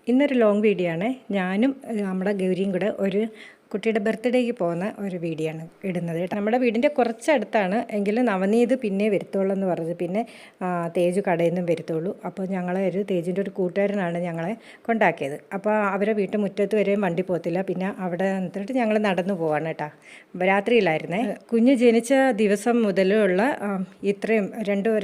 ഇന്നൊരു long video ആണ്. ഞാനും നമ്മുടെ ഗൗരിയും കൂടെ ഒരു കുട്ടിയുടെ ബർത്ത്ഡേക്ക് പോകുന്ന ഒരു വീഡിയോ ആണ് ഇടുന്നത്. നമ്മുടെ വീടിൻ്റെ കുറച്ചടുത്താണ്, എങ്കിലും നവനീത് പിന്നെ വരുത്തുള്ളൂ എന്ന് പറഞ്ഞത്. പിന്നെ തേജു കടയിൽ നിന്നും വരുത്തുള്ളൂ. അപ്പോൾ തേജിൻ്റെ ഒരു കൂട്ടുകാരനാണ് ഞങ്ങളെ കൊണ്ടാക്കിയത്. അപ്പോൾ അവരെ വീട്ടുമുറ്റത്ത് വരെയും വണ്ടി പോകത്തില്ല. പിന്നെ അവിടെ നിന്നിട്ട് ഞങ്ങൾ നടന്നു പോവാണ് കേട്ടോ. രാത്രിയിലായിരുന്നേ. കുഞ്ഞ് ജനിച്ച ദിവസം മുതലുള്ള ഇത്രയും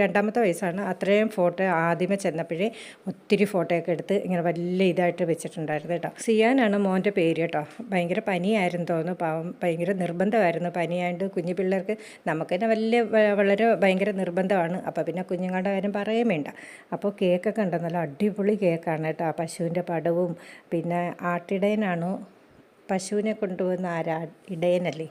രണ്ടാമത്തെ വയസ്സാണ്. അത്രയും ഫോട്ടോ ആദ്യമേ ചെന്നപ്പോഴേ ഒത്തിരി ഫോട്ടോയൊക്കെ എടുത്ത് ഇങ്ങനെ വലിയ ഇതായിട്ട് വെച്ചിട്ടുണ്ടായിരുന്നു കേട്ടോ. സിയാനാണ് മോൻ്റെ പേര് കേട്ടോ. ഭയങ്കര പനിയായിരുന്നു തോന്നുന്നു. പാവം ഭയങ്കര നിർബന്ധമായിരുന്നു. പനിയായിട്ട് കുഞ്ഞു പിള്ളേർക്ക് നമുക്ക് തന്നെ വളരെ ഭയങ്കര നിർബന്ധമാണ്. അപ്പോൾ പിന്നെ കുഞ്ഞുങ്ങളുടെ കാര്യം പറയാൻ വേണ്ട. അപ്പോൾ കേക്കൊക്കെ ഉണ്ട്, നല്ല അടിപൊളി കേക്കാണ് കേട്ടോ. പശുവിൻ്റെ പടവും പിന്നെ ആട്ടിടയനാണോ പശുവിനെ കൊണ്ടുപോകുന്ന ഇടയനല്ലേ,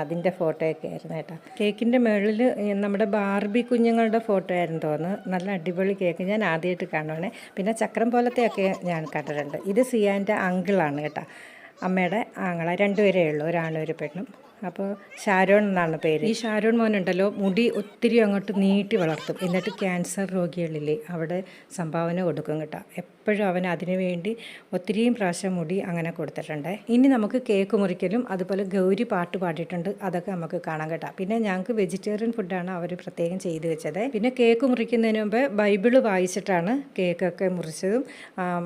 അതിൻ്റെ ഫോട്ടോയൊക്കെ ആയിരുന്നു കേട്ടോ. കേക്കിൻ്റെ മുകളിൽ നമ്മുടെ ബാർബി കുഞ്ഞുങ്ങളുടെ ഫോട്ടോ ആയിരുന്നു തോന്നുന്നു. നല്ല അടിപൊളി കേക്ക് ഞാൻ ആദ്യമായിട്ട് കാണുവാണേ. പിന്നെ ചക്രം പോലത്തെയൊക്കെ ഞാൻ കണ്ടിട്ടുണ്ട്. ഇത് സിയാൻ്റെ അങ്കിളാണ് കേട്ടോ, അമ്മയുടെ ആങ്ങള. രണ്ടുപേരേ ഉള്ളൂ, ഒരാണും ഒരു പെണ്ണും. അപ്പോൾ ഷാരോൺ എന്നാണ് പേര്. ഈ ഷാരോൺ മോനുണ്ടല്ലോ, മുടി ഒത്തിരി അങ്ങോട്ട് നീട്ടി വളർത്തും. എന്നിട്ട് ക്യാൻസർ രോഗികളില്ലേ അവിടെ സംഭാവന കൊടുക്കും കേട്ടോ. എപ്പോഴും അവൻ അതിനു വേണ്ടി ഒത്തിരിയും പ്രാവശ്യം മുടി അങ്ങനെ കൊടുത്തിട്ടുണ്ട്. ഇനി നമുക്ക് കേക്ക് മുറിക്കലും അതുപോലെ ഗൗരി പാട്ട് പാടിയിട്ടുണ്ട്, അതൊക്കെ നമുക്ക് കാണാം കേട്ടോ. പിന്നെ ഞങ്ങൾക്ക് വെജിറ്റേറിയൻ ഫുഡാണ് അവർ പ്രത്യേകം ചെയ്തു വെച്ചത്. പിന്നെ കേക്ക് മുറിക്കുന്നതിന് മുമ്പ് ബൈബിള് വായിച്ചിട്ടാണ് കേക്കൊക്കെ മുറിച്ചതും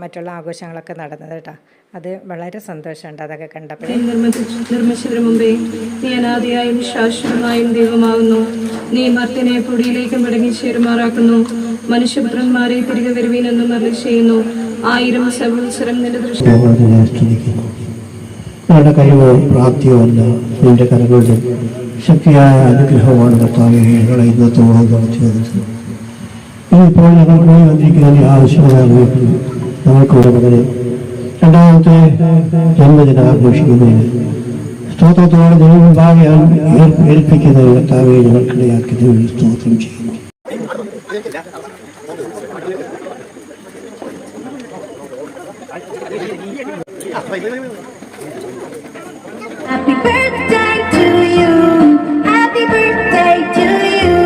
മറ്റുള്ള ആഘോഷങ്ങളൊക്കെ നടന്നത് കേട്ടോ. അത് വളരെ സന്തോഷമുണ്ട് അതൊക്കെ കണ്ടപ്പോൾ. നിർമ്മിച്ചതിനു മുമ്പേ നീ അനാദിയായും ശാശ്വതമായും ദൈവമാകുന്നു. നീ മർത്തിനെ പൊടിയിലേക്ക് മടങ്ങി ചേരുമാറാക്കുന്നു. മനുഷ്യപുത്രന്മാരെ തിരികെ വരുവീനെന്നും അരുളി ചെയ്യുന്നു. 1000 സംവത്സരം നിന്റെ ദൃഷ്ടി. ഞങ്ങളുടെ കഴിവോ പ്രാപ്തിയോ അല്ല, നിന്റെ കരങ്ങളുടെ ശക്തിയായ അനുഗ്രഹമാണ് കർത്താവേ ഞങ്ങളെ ഇന്നത്തോളം നടത്തിയത്. ഇനിയിപ്പോൾ ഞങ്ങൾക്ക് വേണ്ടി വന്നിരിക്കുന്ന ആവശ്യമായ ഞങ്ങൾക്കുള്ള മകനെ രണ്ടാമത്തെ ജന്മദിനം ആഘോഷിക്കുന്നതിന് സ്തോത്രത്തോടെ ദൈവമുമ്പാകെ ഏൽപ്പിക്കുന്നത് കർത്താവെ ഞങ്ങൾക്കിടയാക്കി ദൈവം സ്തോത്രം ചെയ്യുന്നു. Happy birthday to you. Happy birthday to you.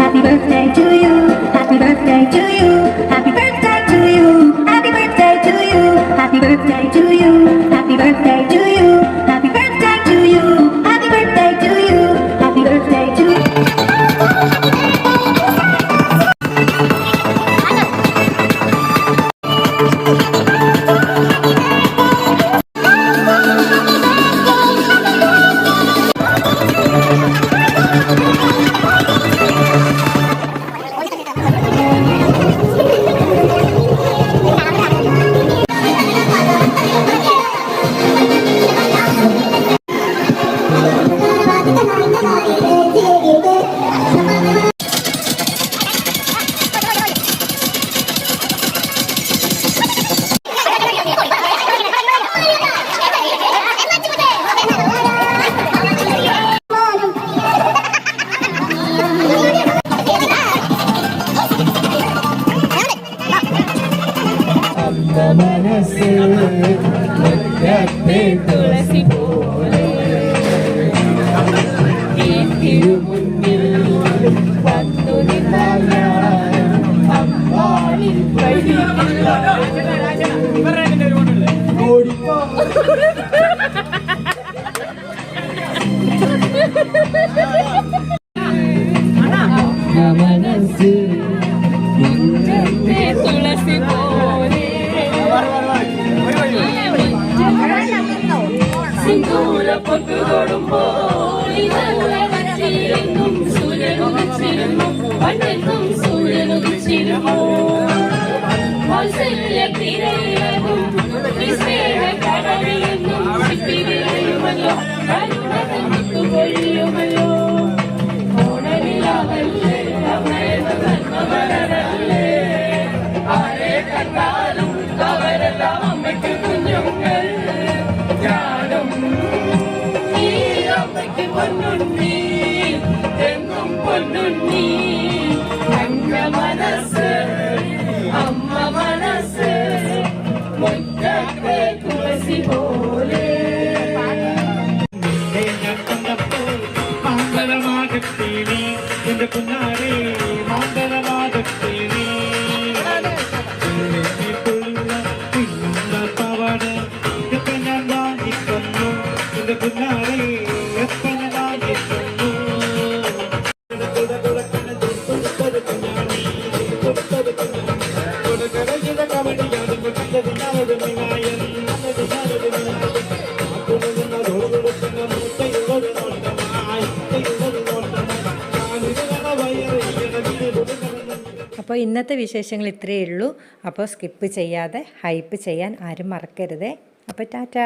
Happy birthday to you. Happy birthday to you. Happy birthday to you. Happy birthday to you. Happy birthday to you. Happy birthday to you. Happy birthday to you. Happy birthday to you. Happy birthday to you. തുളസി പോലെ മുന്നിൽ വന്നു നിന്നാൽ അമ്പാളിൽ മനസ്സ് തുളസി പോലെ സിന്ദൂര പൊട്ടു തൊടുമ്പോൾ സൂര്യനുദിച്ചിരുന്നു പണ്ടെന്നും സൂര്യനുദിച്ചിരുന്നു വാത്സല്യത്തിരയിലും കടലിലെന്നും ചിത്തിരിയുമല്ലോ കരുണ പൊഴിയുമല്ലോ ഓണനിലാവല്ലേ നന്മവരല്ലേ ആരെ കണ്ടാലും അവരെല്ലാം അമ്മയ്ക്ക് കുഞ്ഞുങ്ങൾ ഞാനും ഈ അമ്മയ്ക്ക് പൊന്നുണ്ണി എന്നും പൊന്നുണ്ണി അമ്മ മനസ്സ് അമ്മ മനസ്സ് മുറ്റത്തെ തുളസി പോലെ അപ്പോൾ ഇന്നത്തെ വിശേഷങ്ങൾ ഇത്രയേ ഉള്ളൂ. അപ്പോൾ സ്കിപ്പ് ചെയ്യാതെ ഹൈപ്പ് ചെയ്യാൻ ആരും മറക്കരുതേ. അപ്പോൾ ടാറ്റാ.